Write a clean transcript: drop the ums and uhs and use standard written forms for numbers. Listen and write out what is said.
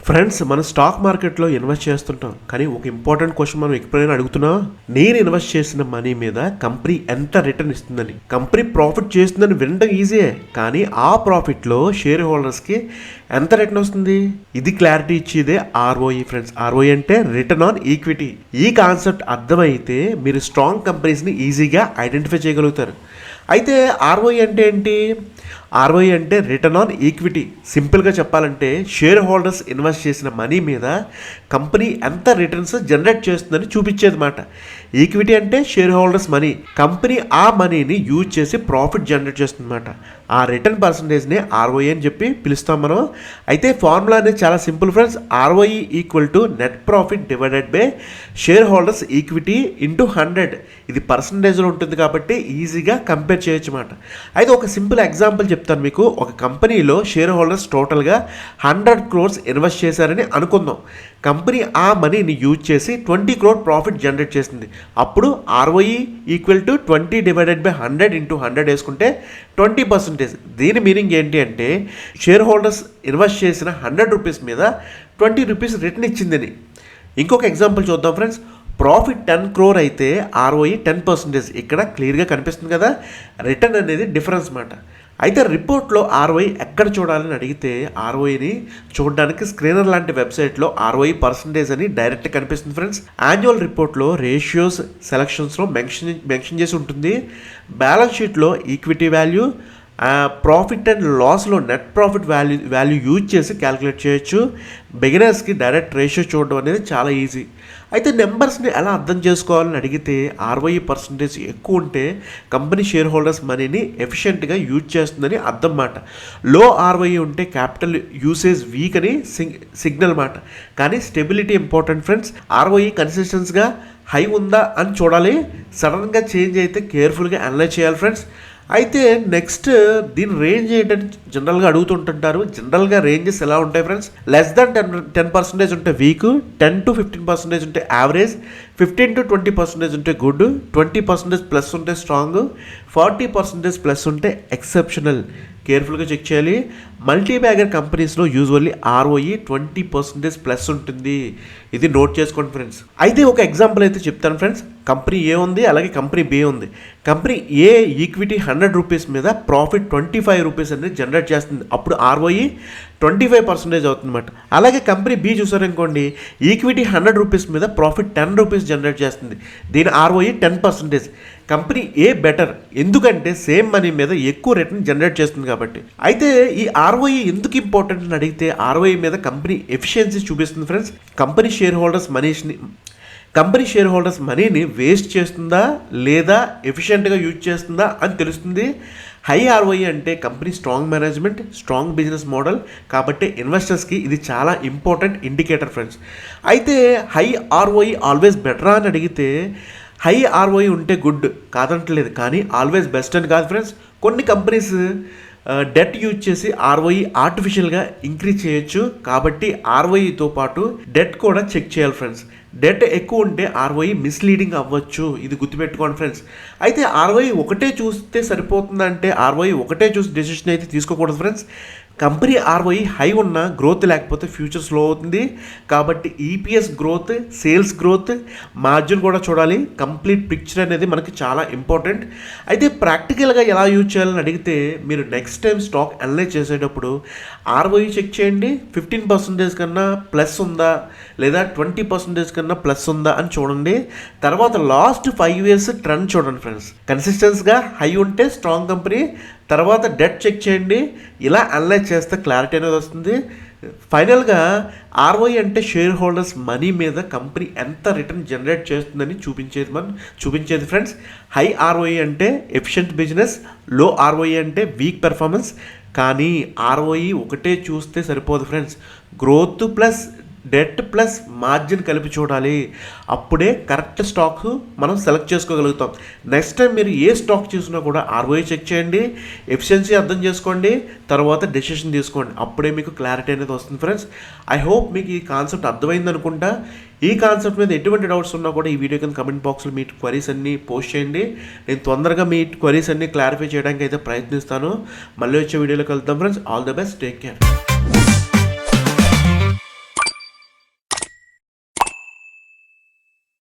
Friends, మన stock మార్కెట్లో invest చేస్తుంటాం, కానీ ఒక ఇంపార్టెంట్ క్వశ్చన్ మనం ఎప్పుడైనా అడుగుతున్నాం, నేను ఇన్వెస్ట్ చేసిన మనీ మీద కంపెనీ ఎంత రిటర్న్ ఇస్తుందని. కంపెనీ ప్రాఫిట్ చేస్తుందని వినడం ఈజీయే, కానీ ఆ ప్రాఫిట్లో షేర్ హోల్డర్స్కి ఎంత రిటర్న్ వస్తుంది, ఇది క్లారిటీ ఇచ్చేదే ఆర్ఓఈ. ఫ్రెండ్స్, ఆర్ఓఈ అంటే రిటర్న్ ఆన్ ఈక్విటీ. ఈ కాన్సెప్ట్ అర్థమైతే మీరు స్ట్రాంగ్ కంపెనీస్ని ఈజీగా ఐడెంటిఫై చేయగలుగుతారు. అయితే ఆర్ఓఈ అంటే ఏంటి? ఆర్ఓఈ అంటే రిటర్న్ ఆన్ ఈక్విటీ. సింపుల్గా చెప్పాలంటే షేర్ హోల్డర్స్ ఇన్వెస్ట్ చేసిన మనీ మీద కంపెనీ ఎంత రిటర్న్స్ జనరేట్ చేస్తుందని చూపించేది మాట. ఈక్విటీ అంటే షేర్ హోల్డర్స్ మనీ, కంపెనీ ఆ మనీని యూజ్ చేసి ప్రాఫిట్ జనరేట్ చేస్తుందన్నమాట. ఆ రిటర్న్ పర్సంటేజ్ని ఆర్ఓఈ అని చెప్పి పిలుస్తాం మనం. అయితే ఫార్ములా అనేది చాలా simple friends. ROE equal to net profit divided by share holders equity into 100. ఇది పర్సంటేజ్లో ఉంటుంది కాబట్టి ఈజీగా కంపేర్ చేయొచ్చు అన్నమాట. అయితే ఒక సింపుల్ ఎగ్జాంపుల్ చెప్తాను మీకు. ఒక కంపెనీలో షేర్ హోల్డర్స్ టోటల్గా 100 crores ఇన్వెస్ట్ చేశారని అనుకుందాం. కంపెనీ ఆ మనీని యూజ్ చేసి 20 crore ప్రాఫిట్ జనరేట్ చేసింది. అప్పుడు ROE equal to 20 divided by 100 into 100 వేసుకుంటే 20%. దీని మీనింగ్ ఏంటి అంటే షేర్ హోల్డర్స్ ఇన్వెస్ట్ చేసిన 100 రూపీస్ మీద 20 రూపీస్ రిటర్న్ ఇచ్చిందని. ఇంకొక ఎగ్జాంపుల్ చూద్దాం ఫ్రెండ్స్. ప్రాఫిట్ 10 crore అయితే ఆర్ఓఈ 10%. ఇక్కడ క్లియర్గా కనిపిస్తుంది కదా, రిటర్న్ అనేది డిఫరెన్స్ మాట. అయితే రిపోర్ట్లో ఆర్ఓఈ ఎక్కడ చూడాలని అడిగితే ఆర్ఓఈని చూడడానికి స్క్రీనర్ లాంటి వెబ్సైట్లో ఆర్ఓఈ పర్సంటేజ్ అని డైరెక్ట్ కనిపిస్తుంది ఫ్రెండ్స్. యాన్యువల్ రిపోర్ట్లో రేషియోస్ సెలక్షన్స్లో మెన్షన్ చేసి ఉంటుంది. బ్యాలెన్స్ షీట్లో ఈక్విటీ వాల్యూ, ప్రాఫిట్ అండ్ లాస్లో నెట్ ప్రాఫిట్ వాల్యూ యూజ్ చేసి క్యాలిక్యులేట్ చేయొచ్చు. బిగినర్స్కి డైరెక్ట్ రేషియో చూడడం అనేది చాలా ఈజీ. అయితే నెంబర్స్ని ఎలా అర్థం చేసుకోవాలని అడిగితే ఆర్ఓఈ పర్సంటేజ్ ఎక్కువ ఉంటే కంపెనీ షేర్ హోల్డర్స్ మనీని ఎఫిషియెంట్గా యూజ్ చేస్తుందని అర్థం మాట. లో ఆర్ఓఈ ఉంటే క్యాపిటల్ యూసేజ్ వీక్ అని సిగ్నల్ మాట. కానీ స్టెబిలిటీ ఇంపార్టెంట్ ఫ్రెండ్స్. ఆర్ఓఈ కన్సిస్టెన్స్గా హై ఉందా అని చూడాలి. సడన్గా చేంజ్ అయితే కేర్ఫుల్గా అనలైజ్ చేయాలి ఫ్రెండ్స్. అయితే నెక్స్ట్ దీని రేంజ్ ఏంటంటే జనరల్గా అడుగుతుంటుంటారు. జనరల్గా రేంజెస్ ఎలా ఉంటాయి ఫ్రెండ్స్? లెస్ దాన్ 10% ఉంటే వీక్, 10 to 15% ఉంటే యావరేజ్, 15 to 20% ఉంటే గుడ్, 20% ప్లస్ ఉంటే స్ట్రాంగ్, 40% ప్లస్ ఉంటే ఎక్సెప్షనల్. కేర్ఫుల్గా చెక్ చేయాలి. మల్టీ బ్యాగర్ కంపెనీస్లో యూజువల్లీ ఆర్ఓఈ 20% ప్లస్ ఉంటుంది. ఇది నోట్ చేసుకోండి ఫ్రెండ్స్. అయితే ఒక ఎగ్జాంపుల్ అయితే చెప్తాను ఫ్రెండ్స్. కంపెనీ ఏ ఉంది, అలాగే కంపెనీ బి ఉంది. కంపెనీ ఏ ఈక్విటీ 100 రూపీస్ మీద ప్రాఫిట్ 25 రూపీస్ అనేది జనరేట్ చేస్తుంది. అప్పుడు ఆర్ఓఈ 25% అవుతుందన్నమాట. అలాగే కంపెనీ బి చూసారనుకోండి, ఈక్విటీ 100 రూపీస్ మీద ప్రాఫిట్ 10 రూపీస్ జనరేట్ చేస్తుంది. దీని ఆర్ఓఈ 10%. కంపెనీ ఏ బెటర్, ఎందుకంటే సేమ్ మనీ మీద ఎక్కువ రేట్ని జనరేట్ చేస్తుంది కాబట్టి. అయితే ఈ ఆర్ఓఈ ఎందుకు ఇంపార్టెంట్ అని అడిగితే ఆర్ఓఈ మీద కంపెనీ ఎఫిషియన్సీ చూపిస్తుంది ఫ్రెండ్స్. కంపెనీ షేర్ హోల్డర్స్ మనీని వేస్ట్ చేస్తుందా లేదా ఎఫిషియెంట్గా యూజ్ చేస్తుందా అని తెలుస్తుంది. హై ఆర్ఓఈ అంటే company strong management, strong business model కాబట్టి ఇన్వెస్టర్స్కి ఇది చాలా ఇంపార్టెంట్ ఇండికేటర్ ఫ్రెండ్స్. అయితే హై ఆర్ఓఈ ఆల్వేస్ బెటరా అని అడిగితే హై ఆర్ఓఈ ఉంటే గుడ్ కాదంటలేదు, కానీ ఆల్వేస్ బెస్ట్ అని కాదు ఫ్రెండ్స్. కొన్ని కంపెనీస్ డెట్ యూజ్ చేసి ఆర్ఓఈ ఆర్టిఫిషియల్గా ఇంక్రీజ్ చేయొచ్చు. కాబట్టి ఆర్ఓఈతో పాటు డెట్ కూడా చెక్ చేయాలి ఫ్రెండ్స్. డెట్ ఎక్కువ ఉంటే ఆర్ఓఈ మిస్లీడింగ్ అవ్వచ్చు, ఇది గుర్తుపెట్టుకోండి ఫ్రెండ్స్. అయితే ఆర్ఓఈ ఒకటే చూస్తే సరిపోతుందంటే ఆర్ఓఈ ఒకటే చూసి డెసిషన్ అయితే తీసుకోకూడదు ఫ్రెండ్స్. కంపెనీ ఆర్ఓఈ హై ఉన్న గ్రోత్ లేకపోతే ఫ్యూచర్ స్లో అవుతుంది. కాబట్టి EPS growth, sales growth, margin కూడా చూడాలి. కంప్లీట్ పిక్చర్ అనేది మనకి చాలా ఇంపార్టెంట్. అయితే ప్రాక్టికల్గా ఎలా యూజ్ చేయాలని అడిగితే మీరు నెక్స్ట్ టైం స్టాక్ అనలైజ్ చేసేటప్పుడు ఆర్ఓఈ చెక్ చేయండి. 15% కన్నా ప్లస్ ఉందా లేదా 20% కన్నా ప్లస్ ఉందా అని చూడండి. తర్వాత లాస్ట్ 5 years ట్రెండ్ చూడండి ఫ్రెండ్స్. కన్సిస్టెన్స్గా హై ఉంటే స్ట్రాంగ్ కంపెనీ. తర్వాత డెట్ చెక్ చేయండి. ఇలా అనలైజ్ చేస్తే క్లారిటీ అనేది వస్తుంది. ఫైనల్గా ఆర్ఓఈ అంటే షేర్ హోల్డర్స్ మనీ మీద కంపెనీ ఎంత రిటర్న్ జనరేట్ చేస్తుందని చూపించేది ఫ్రెండ్స్. హై ఆర్ఓఈ అంటే ఎఫిషియెంట్ బిజినెస్, లో ఆర్ఓఈ అంటే వీక్ పెర్ఫార్మెన్స్. కానీ ఆర్ఓఈ ఒకటే చూస్తే సరిపోదు friends. Growth plus debt plus margin కలిపి చూడాలి. అప్పుడే కరెక్ట్ స్టాక్ మనం సెలెక్ట్ చేసుకోగలుగుతాం. నెక్స్ట్ టైం మీరు ఏ స్టాక్ చూసినా కూడా ఆర్ఓఈ చెక్ చేయండి, ఎఫిషియన్సీ అర్థం చేసుకోండి, తర్వాత డెసిషన్ తీసుకోండి. అప్పుడే మీకు క్లారిటీ అనేది వస్తుంది ఫ్రెండ్స్. ఐ హోప్ మీకు ఈ కాన్సెప్ట్ అర్థమైంది అనుకుంటా. ఈ కాన్సెప్ట్ మీద ఎటువంటి డౌట్స్ ఉన్నా కూడా ఈ వీడియో కింద కమెంట్ బాక్స్లో మీ క్వరీస్ అన్నీ పోస్ట్ చేయండి. నేను తొందరగా మీ క్వరీస్ అన్నీ క్లారిఫై చేయడానికి అయితే ప్రయత్నిస్తాను. మళ్ళీ వచ్చే వీడియోలోకి వెళ్తాం friends. All the best, take care.